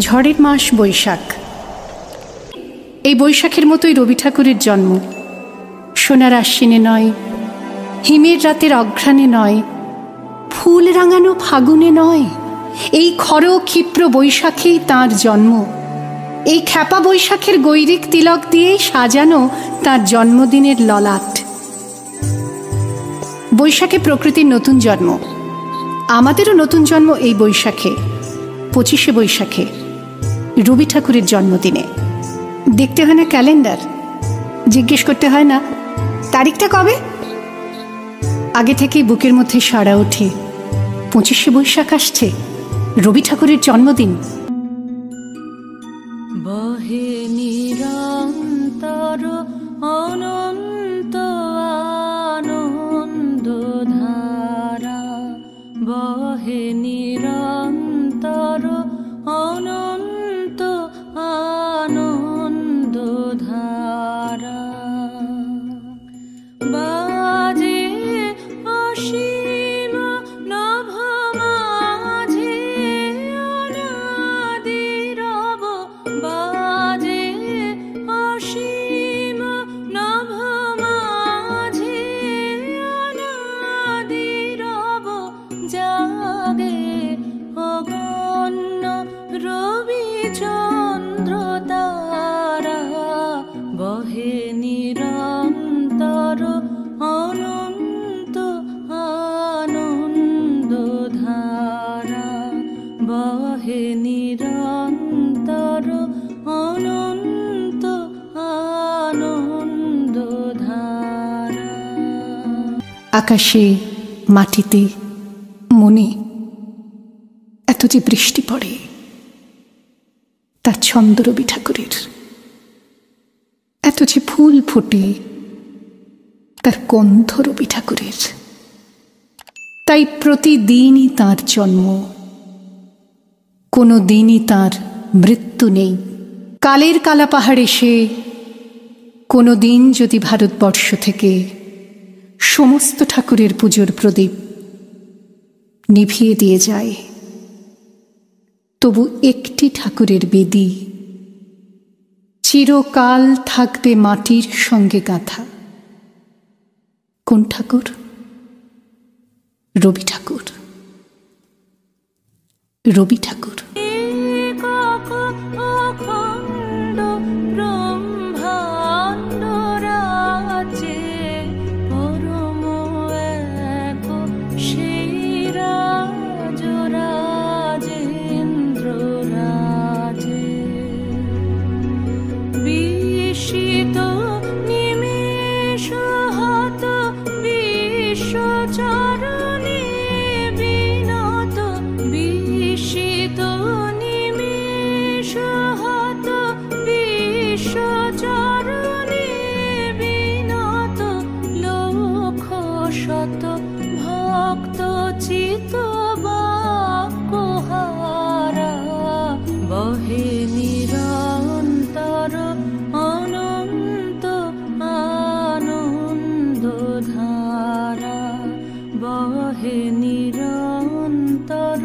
ঝড়ের মাস বৈশাখ। এই বৈশাখের মতোই রবি ঠাকুরের জন্ম। সোনার আশ্বিনে নয়, হিমের রাতের অঘ্রাণে নয়, ফুল রাঙানো ফাগুনে নয়, এই খর ক্ষিপ্র বৈশাখেই তাঁর জন্ম। এই খ্যাপা বৈশাখের গৈরিক তিলক দিয়েই সাজানো তাঁর জন্মদিনের ললাট। বৈশাখে প্রকৃতির নতুন জন্ম, আমাদেরও নতুন জন্ম এই বৈশাখে, 25শে বৈশাখে, রবি ঠাকুরের জন্মদিনে। দেখতে হয় না ক্যালেন্ডার, জিজ্ঞেস করতে হয় না তারিখটা কবে। আগে থেকেই বুকের মধ্যে সাড়া ওঠে, 25শে বৈশাখ আসছে, রবি ঠাকুরের জন্মদিন। বহে নিরন্তর অনন্ত আনন্দ ধারা, বহে নিরন্তর অনন্ত আনন্দ ধারা। বাজে অসীম নভ মাঝে অনাদিরব, বাজে অসীম নভ মাঝে অনাদিরব, জাগে অগণ্য রবি চন্দ্র তারা, বহে নিরন্তর অনন্ত আনন্দ ধারা, বহে নিরন্তর অনন্ত আনন্দ ধারা। আকাশে, মাটিতে, মনে এত যে বৃষ্টি পড়ে, তার ছন্দ রবি ঠাকুরের। এত যে ফুল ফোটে, তার গন্ধ রবি ঠাকুরের। তাই প্রতিদিনই তাঁর জন্ম, কোনো দিনই তাঁর মৃত্যু নেই। কালের কালা পাহাড় এসে কোনো দিন যদি ভারতবর্ষ থেকে সমস্ত ঠাকুরের পুজোর প্রদীপ নিভিয়ে দিয়ে যায়, তবু একটি ঠাকুরের বেদী চিরকাল থাকবে মাটির সঙ্গে গাঁথা। কোন ঠাকুর? রবি ঠাকুর। রবি ঠাকুর। ভক্ত চিত বাক্যহারা, বহে নিরন্তর অনন্ত আনন্দ ধারা, বহে নিরন্তর